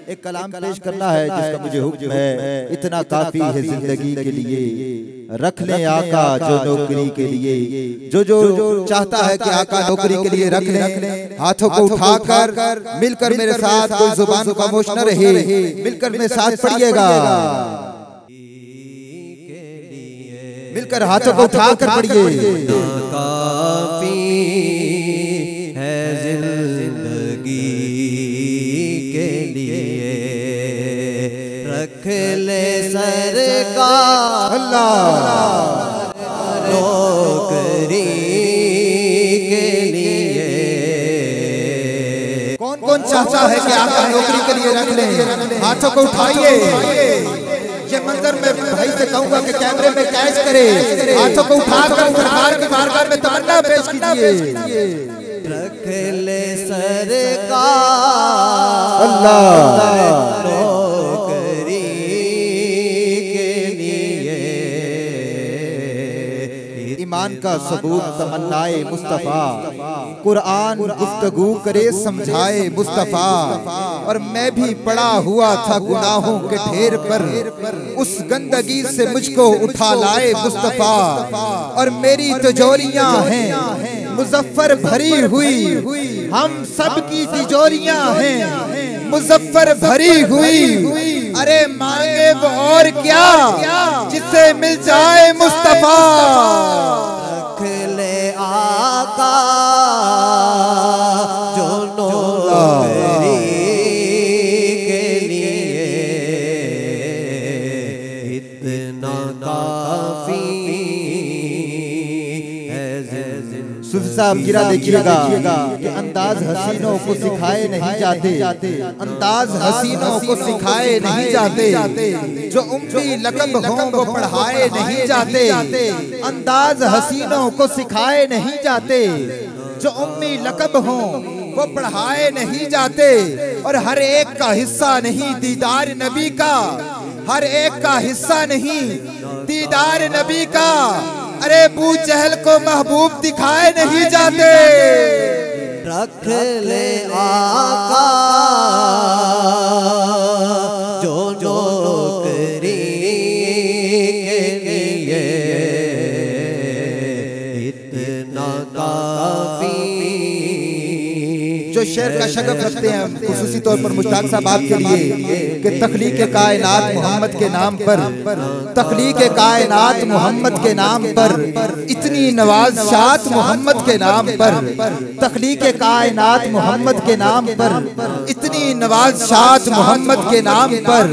एक कलाम पेश करना है जिसका मुझे हुक्म है। इतना काफी है जिंदगी के लिए, रख ले आका जो नौकरी के लिए। जो जो चाहता है कि आका नौकरी के लिए रख ले, हाथों को उठाकर मिलकर मेरे साथ, कोई जुबान खामोश न रहे, मिलकर मेरे साथ पढ़िएगा, मिलकर हाथों को उठाकर पढ़िए। काफी है जिंदगी के लिए, रख ले सरकार अल्लाह नौकरी के लिए। कौन कौन चाहता है कि आका नौकरी के लिए रख ले? हाथों को उठाइए। ये मंजर मैं भाई से कहूंगा कि कैमरे में कैच करे, हाथों को उठाकर सरकार की बारगाह में तमन्ना पेश कीजिए। रख ले सरकार अल्लाह नौकरी के लिए। ईमान का सबूत तमन्नाए मुस्तफा, कुरान गुफ्तगू करे समझाए मुस्तफा। और मैं भी पड़ा हुआ था गुनाहों के ढेर पर, उस गंदगी से मुझको उठा लाए मुस्तफा। और मेरी तिजोरियां हैं मुजफ्फर भरी हुई, हम सब की तिजोरियां हैं मुजफ्फर भरी हुई। अरे मांगे वो और क्या जिससे मिल जाए मुस्तफा। रख ले आका जो नौकरी के लिए, इतना काफी है जिंदगी। सूफी साहब गिरा देखिएगा कि अंदाज हसीनों को सिखाए नहीं जाते, अंदाज हसीनों को सिखाए नहीं जाते। जो उम्मी लकब हों वो पढ़ाए नहीं जाते, अंदाज हसीनों को सिखाए नहीं जाते। जो उम्मी लकब हों वो पढ़ाए नहीं जाते। और हर एक का हिस्सा नहीं दीदार नबी का, हर एक का हिस्सा नहीं दीदार नबी का। अरे बू जहल को महबूब दिखाए नहीं जाते। रख ले आका जो नौकरी के लिए, इतना काफी। जो शेर का शगफ रखते हैं खुसूसी तौर पर मुश्ताक साहब आपके लिए कि तख्लीक कायनात मोहम्मद के नाम पर, तख्लीक कायनात मोहम्मद के नाम पर, इतनी नवाज़शात मोहम्मद के नाम पर, तख्लीक कायनात मोहम्मद के नाम पर, इतनी नवाज़शात मोहम्मद के नाम पर।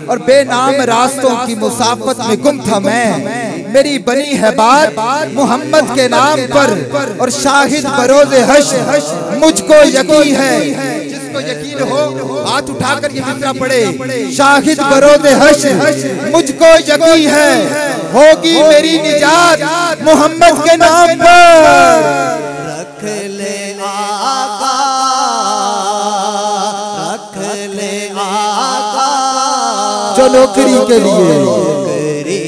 और बेनाम रास्तों की मुसाफत में गुम था मैं, मेरी बनी है बात मोहम्मद के नाम पर। और शाहिद बरोज़े हश्र मुझको यकीन है, जिसको यकीन हो हाथ उठाकर ये मिसरा पढ़े। शाहिद बरोज़े हश्र मुझको यकीन है, होगी मेरी निजात मोहम्मद के नाम पर। रख ले आका, रख ले आका जो नौकरी के लिए, नौकरी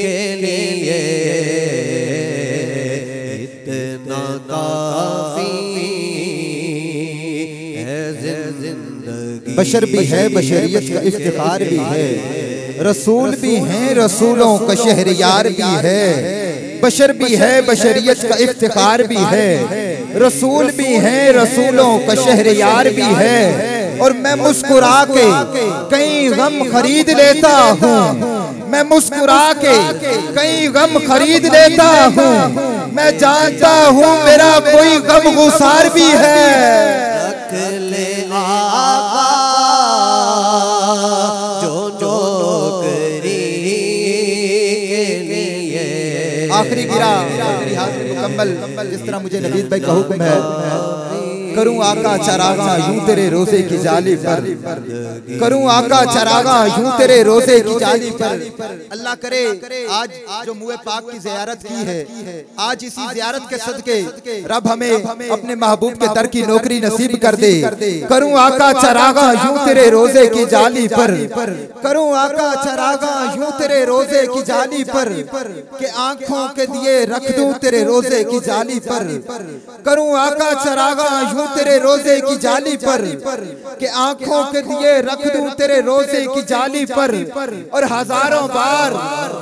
के लिए, इतना काफी है जिंदगी। बशर भी है बशरियत का इफ्तिखार भी है, रसूल भी हैं रसूलों का शहरयार भी है। बशर भी है बशरियत का इफ्तिखार भी है, रसूल भी हैं रसूलों का शहरयार भी है। और मैं मुस्कुरा के कई गम खरीद लेता हूँ, मैं मुस्कुरा के कई गम खरीद लेता हूँ। मैं जानता हूँ मेरा कोई गम गुसार भी है। रख ले आका जो नौकरी के लिए। आखिरी गिरा, आखिरी हाथ मुकम्मल जिस तरह मुझे नवीद भाई का हुक्म है। करूं आका चरागा यूं तेरे रोजे की जाली पर, करूं आका चरागा यूं तेरे रोजे की जाली पर। अल्लाह करे आज जो मुए पाक की ज़ियारत की है, आज इसी ज़ियारत के सदके रब हमें अपने महबूब के दर की नौकरी नसीब कर दे। करूं आका चरागा यूं तेरे रोजे की जाली पर, करूं आका चरागा यूं तेरे रोजे की जाली पर, के आंखों के दिए रख दूं तेरे रोजे की जाली पर। करूं आका चरागा यूं हूँ तेरे रोजे की जाली पर, कि आंखों के दिए रख दूं तेरे रोजे की जाली पर, और हजारों बार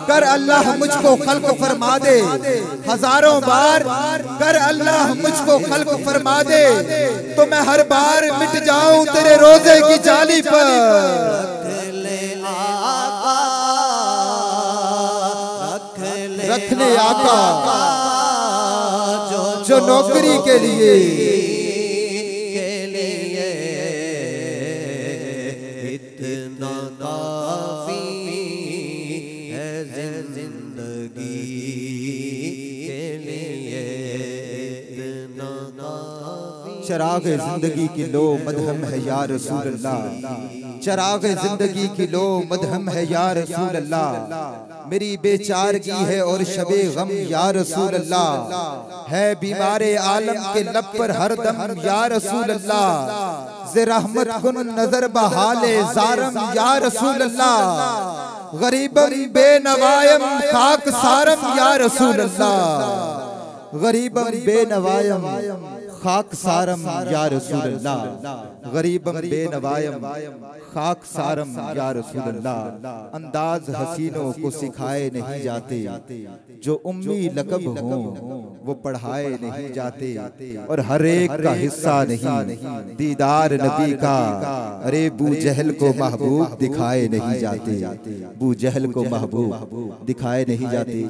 कर अल्लाह मुझको खल्क फरमा दे, हजारों बार कर अल्लाह मुझको खल्क फरमा दे, तो मैं हर बार मिट जाऊं तेरे रोजे की जाली पर। रख ले आका जो नौकरी के लिए इतना काफी है जिंदगी के लिए, इतना काफी। चराग जिंदगी की लो मदहम है या रसूल अल्लाह, चराग जिंदगी की लो मदहम है या रसूल अल्लाह, मेरी बेचारगी है और शबे गम या रसूल अल्लाह, है बीमारे आलम के लब पर हर दम या रसूल अल्लाह, ज़े रहमत कुन नजर बहाले ज़ारम या रसूल अल्लाह, गरीबम बेनवायम खाक सारम या रसूल अल्लाह, गरीबम बेनवायम खाक सारम या रसूल अल्लाह, गरीबम बेनवायम खाक सारम या रसूल अल्लाह। अंदाज हसीनों को सिखाए नहीं जाते, जो उम्मी लकब हों वो पढ़ाए नहीं जाते, और हर एक का हिस्सा नहीं दीदार नबी का, अरे बू जहल को महबूब दिखाए नहीं जाते, बू जहल को महबूब दिखाए नहीं जाते।